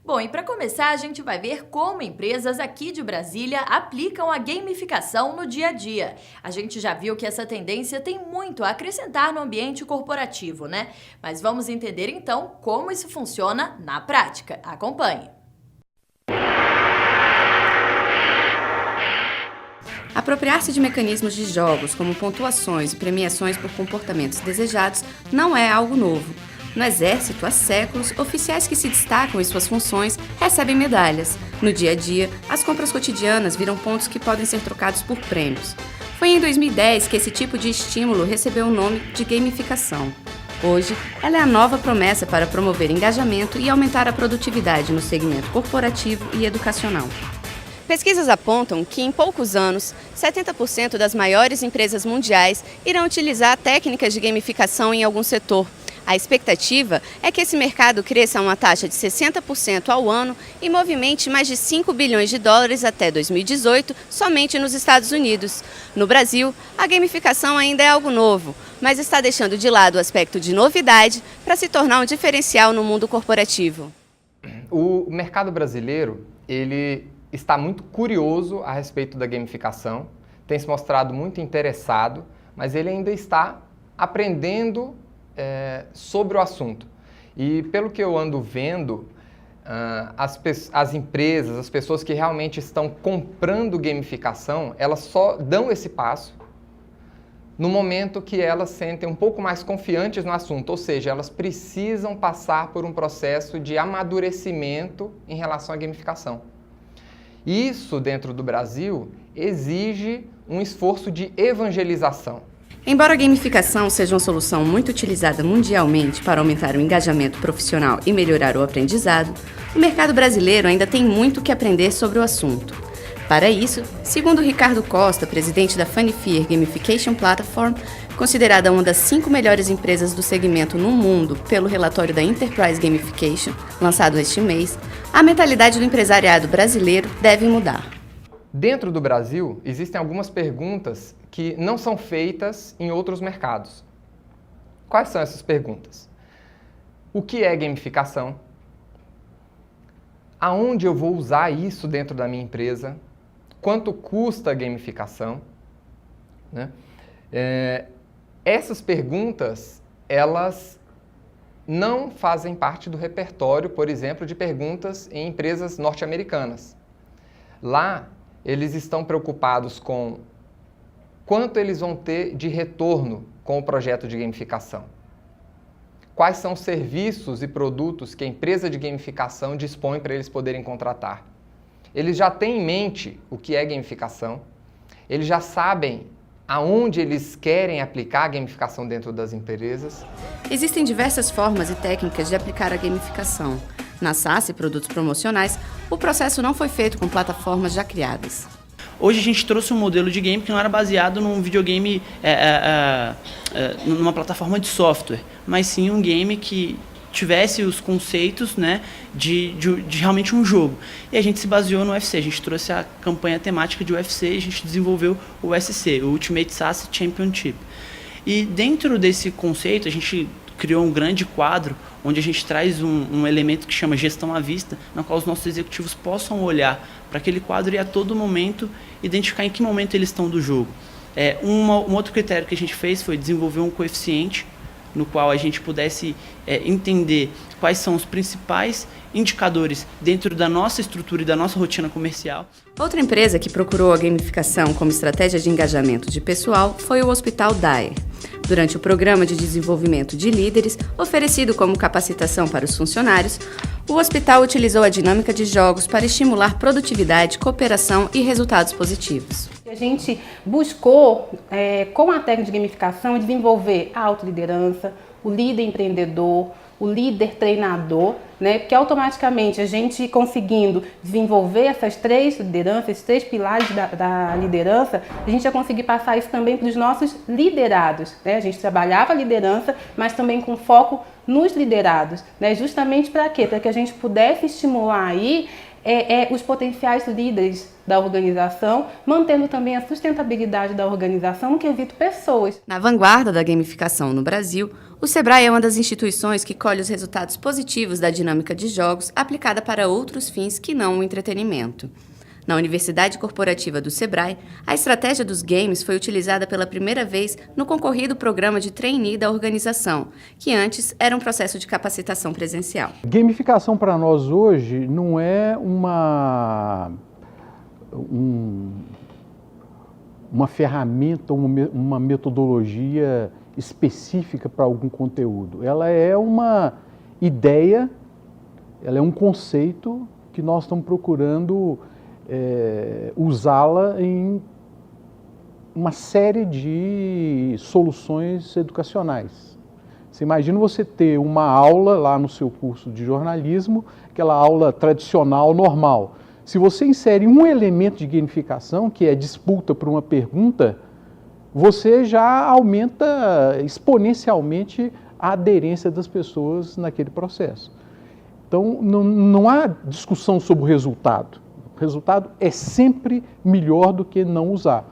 Bom, e para começar, a gente vai ver como empresas aqui de Brasília aplicam a gamificação no dia a dia. A gente já viu que essa tendência tem muito a acrescentar no ambiente corporativo, né? Mas vamos entender então como isso funciona na prática. Acompanhe! Apropriar-se de mecanismos de jogos, como pontuações e premiações por comportamentos desejados, não é algo novo. No Exército, há séculos, oficiais que se destacam em suas funções recebem medalhas. No dia a dia, as compras cotidianas viram pontos que podem ser trocados por prêmios. Foi em 2010 que esse tipo de estímulo recebeu o nome de gamificação. Hoje, ela é a nova promessa para promover engajamento e aumentar a produtividade no segmento corporativo e educacional. Pesquisas apontam que, em poucos anos, 70% das maiores empresas mundiais irão utilizar técnicas de gamificação em algum setor. A expectativa é que esse mercado cresça a uma taxa de 60% ao ano e movimente mais de 5 bilhões de dólares até 2018, somente nos Estados Unidos. No Brasil, a gamificação ainda é algo novo, mas está deixando de lado o aspecto de novidade para se tornar um diferencial no mundo corporativo. O mercado brasileiro, ele está muito curioso a respeito da gamificação, tem se mostrado muito interessado, mas ele ainda está aprendendo sobre o assunto. E pelo que eu ando vendo, as empresas, as pessoas que realmente estão comprando gamificação, elas só dão esse passo no momento que elas sentem um pouco mais confiantes no assunto, ou seja, elas precisam passar por um processo de amadurecimento em relação à gamificação. Isso, dentro do Brasil, exige um esforço de evangelização. Embora a gamificação seja uma solução muito utilizada mundialmente para aumentar o engajamento profissional e melhorar o aprendizado, o mercado brasileiro ainda tem muito que aprender sobre o assunto. Para isso, segundo Ricardo Costa, presidente da Funny Fair Gamification Platform, considerada uma das 5 melhores empresas do segmento no mundo pelo relatório da Enterprise Gamification, lançado este mês, a mentalidade do empresariado brasileiro deve mudar. Dentro do Brasil, existem algumas perguntas que não são feitas em outros mercados. Quais são essas perguntas? O que é gamificação? Aonde eu vou usar isso dentro da minha empresa? Quanto custa a gamificação? Né? Essas perguntas, elas não fazem parte do repertório, por exemplo, de perguntas em empresas norte-americanas. Lá, eles estão preocupados com quanto eles vão ter de retorno com o projeto de gamificação. Quais são os serviços e produtos que a empresa de gamificação dispõe para eles poderem contratar. Eles já têm em mente o que é gamificação, eles já sabem aonde eles querem aplicar a gamificação dentro das empresas. Existem diversas formas e técnicas de aplicar a gamificação. Na SaaS e produtos promocionais, o processo não foi feito com plataformas já criadas. Hoje a gente trouxe um modelo de game que não era baseado num videogame, numa plataforma de software, mas sim um game que tivesse os conceitos, né, de realmente um jogo. E a gente se baseou no UFC, a gente trouxe a campanha temática de UFC e a gente desenvolveu o USC, o Ultimate SaaS Championship. E dentro desse conceito a gente criou um grande quadro onde a gente traz um elemento que chama gestão à vista, na qual os nossos executivos possam olhar para aquele quadro e a todo momento identificar em que momento eles estão do jogo. Um outro critério que a gente fez foi desenvolver um coeficiente no qual a gente pudesse entender quais são os principais indicadores dentro da nossa estrutura e da nossa rotina comercial. Outra empresa que procurou a gamificação como estratégia de engajamento de pessoal foi o Hospital Dyer. Durante o programa de desenvolvimento de líderes, oferecido como capacitação para os funcionários, o hospital utilizou a dinâmica de jogos para estimular produtividade, cooperação e resultados positivos. A gente buscou, com a técnica de gamificação, desenvolver a autoliderança, o líder empreendedor, o líder treinador, né? Porque automaticamente a gente conseguindo desenvolver essas 3 lideranças, esses 3 pilares da liderança, a gente ia conseguir passar isso também para os nossos liderados, né? A gente trabalhava a liderança, mas também com foco nos liderados, né? Justamente para quê? Para que a gente pudesse estimular aí os potenciais líderes da organização, mantendo também a sustentabilidade da organização no quesito pessoas. Na vanguarda da gamificação no Brasil, o Sebrae é uma das instituições que colhe os resultados positivos da dinâmica de jogos aplicada para outros fins que não o entretenimento. Na Universidade Corporativa do Sebrae, a estratégia dos games foi utilizada pela primeira vez no concorrido programa de trainee da organização, que antes era um processo de capacitação presencial. Gamificação para nós hoje não é uma ferramenta, uma metodologia específica para algum conteúdo. Ela é uma ideia, ela é um conceito que nós estamos procurando usá-la em uma série de soluções educacionais. Você imagina você ter uma aula lá no seu curso de jornalismo, aquela aula tradicional, normal. Se você insere um elemento de gamificação, que é disputa por uma pergunta, você já aumenta exponencialmente a aderência das pessoas naquele processo. Então, não há discussão sobre o resultado. O resultado é sempre melhor do que não usar.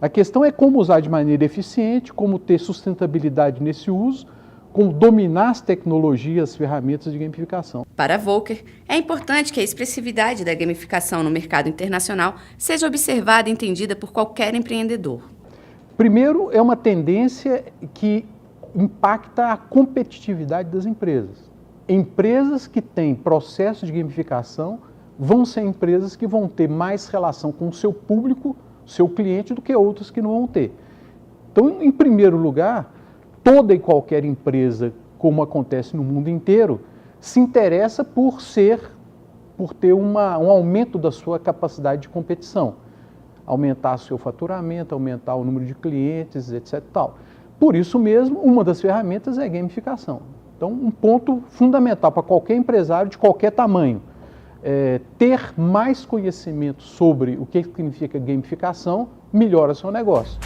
A questão é como usar de maneira eficiente, como ter sustentabilidade nesse uso, como dominar as tecnologias, as ferramentas de gamificação. Para a Volcker, é importante que a expressividade da gamificação no mercado internacional seja observada e entendida por qualquer empreendedor. Primeiro, é uma tendência que impacta a competitividade das empresas. Empresas que têm processo de gamificação vão ser empresas que vão ter mais relação com o seu público, seu cliente, do que outras que não vão ter. Então, em primeiro lugar, toda e qualquer empresa, como acontece no mundo inteiro, se interessa por ter um aumento da sua capacidade de competição, aumentar seu faturamento, aumentar o número de clientes, etc. Tal. Por isso mesmo, uma das ferramentas é a gamificação. Então, um ponto fundamental para qualquer empresário de qualquer tamanho, ter mais conhecimento sobre o que significa gamificação, melhora seu negócio.